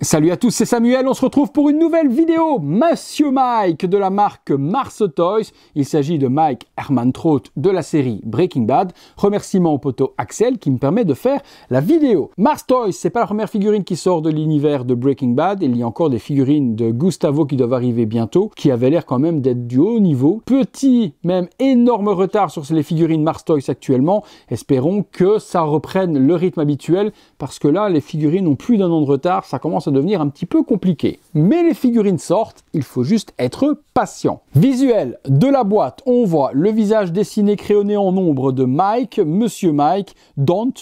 Salut à tous, c'est Samuel, on se retrouve pour une nouvelle vidéo. Monsieur Mike de la marque Mars Toys. Il s'agit de Mike Ehrmantraut de la série Breaking Bad. Remerciements au poteau Axel qui me permet de faire la vidéo. Mars Toys, c'est pas la première figurine qui sort de l'univers de Breaking Bad. Il y a encore des figurines de Gustavo qui doivent arriver bientôt, qui avaient l'air quand même d'être du haut niveau. Petit, même énorme retard sur les figurines Mars Toys actuellement. Espérons que ça reprenne le rythme habituel, parce que là, les figurines ont plus d'un an de retard, ça commence à devenir un petit peu compliqué. Mais les figurines sortent, il faut juste être patient. Visuel de la boîte, on voit le visage dessiné crayonné en ombre de Mike, Monsieur Mike, Don't,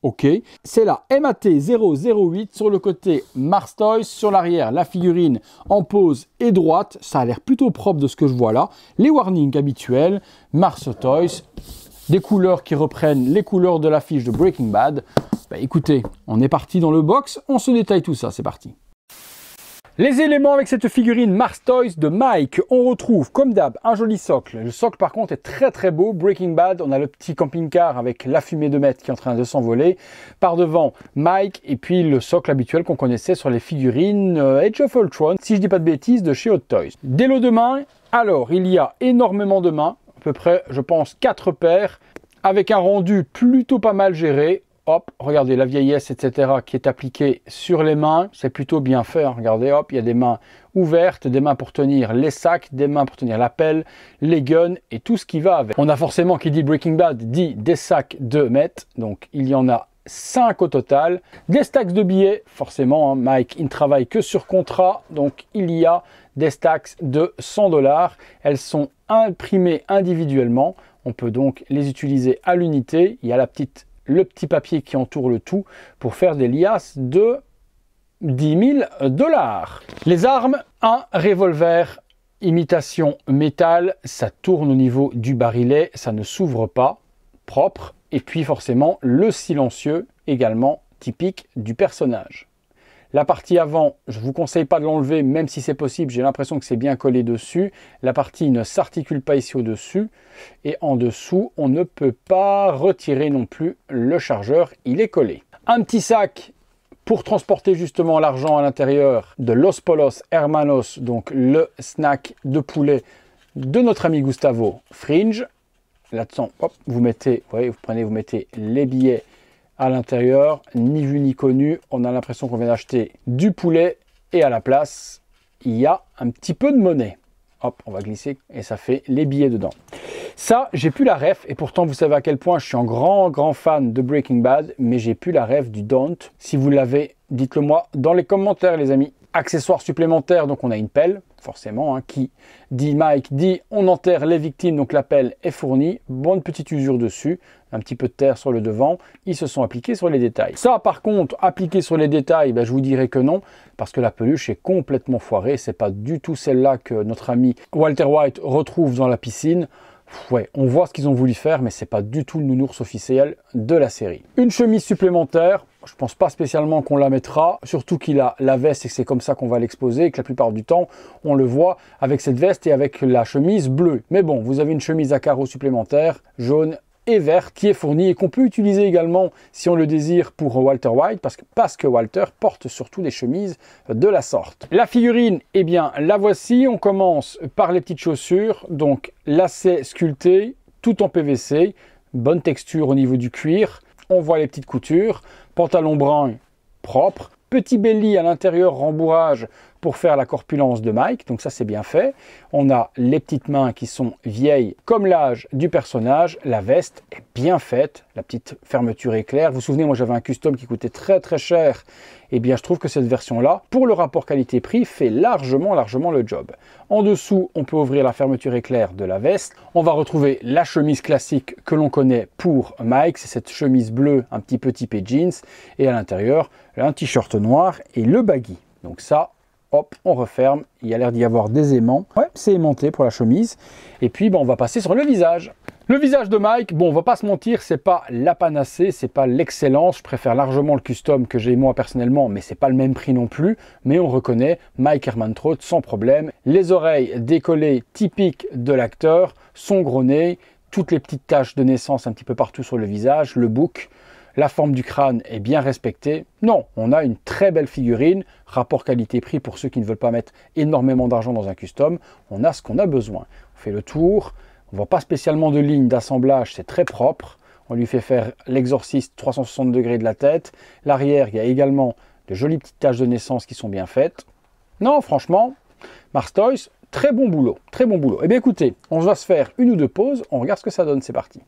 ok. C'est la MAT008 sur le côté Mars Toys, sur l'arrière la figurine en pose et droite, ça a l'air plutôt propre de ce que je vois là. Les warnings habituels, Mars Toys, des couleurs qui reprennent les couleurs de l'affiche de Breaking Bad. Bah écoutez, on est parti dans le box, on se détaille tout ça, c'est parti. Les éléments avec cette figurine Mars Toys de Mike, on retrouve comme d'hab un joli socle. Le socle par contre est très très beau. Breaking Bad, on a le petit camping-car avec la fumée de Met qui est en train de s'envoler. Par devant Mike et puis le socle habituel qu'on connaissait sur les figurines Age of Ultron, si je dis pas de bêtises, de chez Hot Toys. Des lots de mains, alors il y a énormément de mains, à peu près je pense 4 paires, avec un rendu plutôt pas mal géré. Hop, regardez la vieillesse, etc. qui est appliquée sur les mains. C'est plutôt bien fait. Hein. Regardez, hop, il y a des mains ouvertes, des mains pour tenir les sacs, des mains pour tenir la pelle, les guns et tout ce qui va avec. On a forcément, qui dit Breaking Bad, dit des sacs de mètres. Donc, il y en a 5 au total. Des stacks de billets, forcément. Hein, Mike, il ne travaille que sur contrat. Donc, il y a des stacks de 100 $. Elles sont imprimées individuellement. On peut donc les utiliser à l'unité. Il y a le petit papier qui entoure le tout pour faire des liasses de 10 000 $. Les armes, un revolver imitation métal, ça tourne au niveau du barillet, ça ne s'ouvre pas, propre. Et puis forcément le silencieux, également typique du personnage. La partie avant, je ne vous conseille pas de l'enlever, même si c'est possible, j'ai l'impression que c'est bien collé dessus. La partie ne s'articule pas ici au-dessus. Et en dessous, on ne peut pas retirer non plus le chargeur, il est collé. Un petit sac pour transporter justement l'argent à l'intérieur de Los Polos Hermanos, donc le snack de poulet de notre ami Gustavo Fringe. Là-dedans, hop, vous mettez, vous mettez les billets à l'intérieur, ni vu ni connu, on a l'impression qu'on vient d'acheter du poulet et à la place, il y a un petit peu de monnaie. Hop, on va glisser et ça fait les billets dedans. Ça, j'ai plus la ref et pourtant vous savez à quel point je suis un grand fan de Breaking Bad, mais j'ai plus la ref du Don't. Si vous l'avez, dites-le moi dans les commentaires les amis. Accessoires supplémentaires, donc on a une pelle, forcément, hein, qui dit Mike, dit on enterre les victimes, donc la pelle est fournie, bonne petite usure dessus, un petit peu de terre sur le devant, ils se sont appliqués sur les détails. Ça par contre, appliqué sur les détails, ben, je vous dirais que non, parce que la peluche est complètement foirée, c'est pas du tout celle-là que notre ami Walter White retrouve dans la piscine. Ouais, on voit ce qu'ils ont voulu faire, mais c'est pas du tout le nounours officiel de la série. Une chemise supplémentaire, je pense pas spécialement qu'on la mettra, surtout qu'il a la veste et que c'est comme ça qu'on va l'exposer, et que la plupart du temps, on le voit avec cette veste et avec la chemise bleue. Mais bon, vous avez une chemise à carreaux supplémentaire, jaune et verte, qui est fournie et qu'on peut utiliser également si on le désire pour Walter White, parce que Walter porte surtout des chemises de la sorte. La figurine, eh bien la voici, on commence par les petites chaussures, donc lacets sculptés, tout en PVC, bonne texture au niveau du cuir, on voit les petites coutures, pantalon brun propre, petit belly à l'intérieur rembourrage pour faire la corpulence de Mike, donc ça c'est bien fait. On a les petites mains qui sont vieilles comme l'âge du personnage, la veste est bien faite, la petite fermeture éclair. Vous vous souvenez, moi j'avais un custom qui coûtait très cher, et bien je trouve que cette version-là, pour le rapport qualité-prix, fait largement le job. En dessous, on peut ouvrir la fermeture éclair de la veste. On va retrouver la chemise classique que l'on connaît pour Mike, c'est cette chemise bleue un petit peu typée jeans, et à l'intérieur, un t-shirt noir et le baggy. Donc ça, hop, on referme, il y a l'air d'y avoir des aimants. Ouais, c'est aimanté pour la chemise. Et puis, on va passer sur le visage. Le visage de Mike, bon, on va pas se mentir, c'est pas la panacée, c'est pas l'excellence. Je préfère largement le custom que j'ai moi personnellement, mais c'est pas le même prix non plus. Mais on reconnaît Mike Ehrmantraut sans problème. Les oreilles décollées typiques de l'acteur, son gros nez, toutes les petites taches de naissance un petit peu partout sur le visage, le bouc. la forme du crâne est bien respectée. Non, on a une très belle figurine, rapport qualité-prix pour ceux qui ne veulent pas mettre énormément d'argent dans un custom. On a ce qu'on a besoin. On fait le tour, on ne voit pas spécialement de ligne d'assemblage, c'est très propre. On lui fait faire l'exorciste 360 degrés de la tête. L'arrière, il y a également de jolies petites taches de naissance qui sont bien faites. Non, franchement, Mars Toys, très bon boulot, très bon boulot. Eh bien écoutez, on va se faire une ou deux pauses, on regarde ce que ça donne, c'est parti.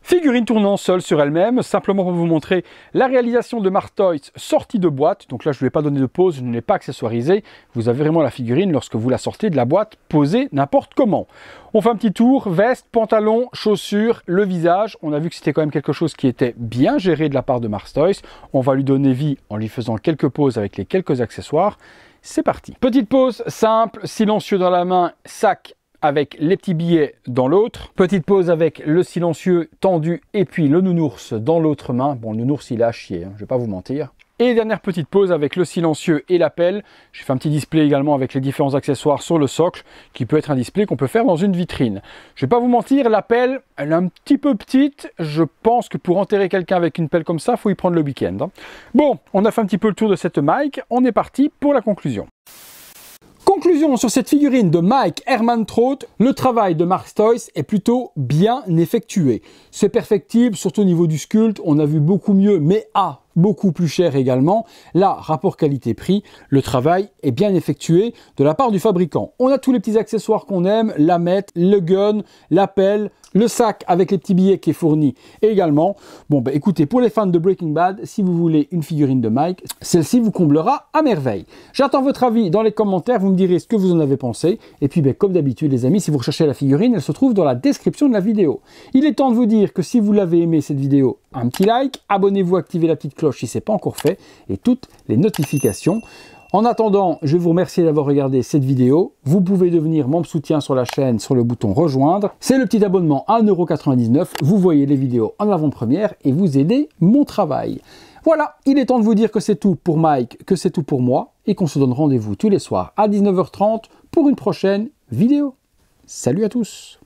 Figurine tournant seule sur elle-même, simplement pour vous montrer la réalisation de Mars Toys sortie de boîte. Donc là, je ne vais pas donner de pause, je ne l'ai pas accessoirisé. Vous avez vraiment la figurine lorsque vous la sortez de la boîte, posée n'importe comment. On fait un petit tour, veste, pantalon, chaussures, le visage. On a vu que c'était quand même quelque chose qui était bien géré de la part de Mars Toys. On va lui donner vie en lui faisant quelques pauses avec les quelques accessoires. C'est parti. Petite pause simple, silencieux dans la main, sac avec les petits billets dans l'autre. Petite pause avec le silencieux tendu et puis le nounours dans l'autre main. Bon, le nounours, il a à chier, hein, je vais pas vous mentir. Et dernière petite pause avec le silencieux et l'appel. J'ai fait un petit display également avec les différents accessoires sur le socle, qui peut être un display qu'on peut faire dans une vitrine. Je vais pas vous mentir, la pelle, elle est un petit peu petite. Je pense que pour enterrer quelqu'un avec une pelle comme ça, il faut y prendre le week-end, hein. Bon, on a fait un petit peu le tour de cette Mike. On est parti pour la conclusion. Conclusion sur cette figurine de Mike Ehrmantraut, le travail de Mars Toys est plutôt bien effectué. C'est perfectible, surtout au niveau du sculpte, on a vu beaucoup mieux, mais beaucoup plus cher également. Là, rapport qualité-prix, le travail est bien effectué de la part du fabricant. On a tous les petits accessoires qu'on aime, la mette, le gun, la pelle, le sac avec les petits billets qui est fourni également. Bon, bah écoutez, pour les fans de Breaking Bad, si vous voulez une figurine de Mike, celle-ci vous comblera à merveille. J'attends votre avis dans les commentaires, vous me direz ce que vous en avez pensé. Et puis, bah, comme d'habitude, les amis, si vous recherchez la figurine, elle se trouve dans la description de la vidéo. Il est temps de vous dire que si vous l'avez aimé cette vidéo, un petit like, abonnez-vous, activez la petite cloche si ce n'est pas encore fait, et toutes les notifications. En attendant, je vous remercie d'avoir regardé cette vidéo. Vous pouvez devenir membre soutien sur la chaîne sur le bouton rejoindre. C'est le petit abonnement à 1,99 €. Vous voyez les vidéos en avant-première et vous aidez mon travail. Voilà, il est temps de vous dire que c'est tout pour Mike, que c'est tout pour moi, et qu'on se donne rendez-vous tous les soirs à 19 h 30 pour une prochaine vidéo. Salut à tous!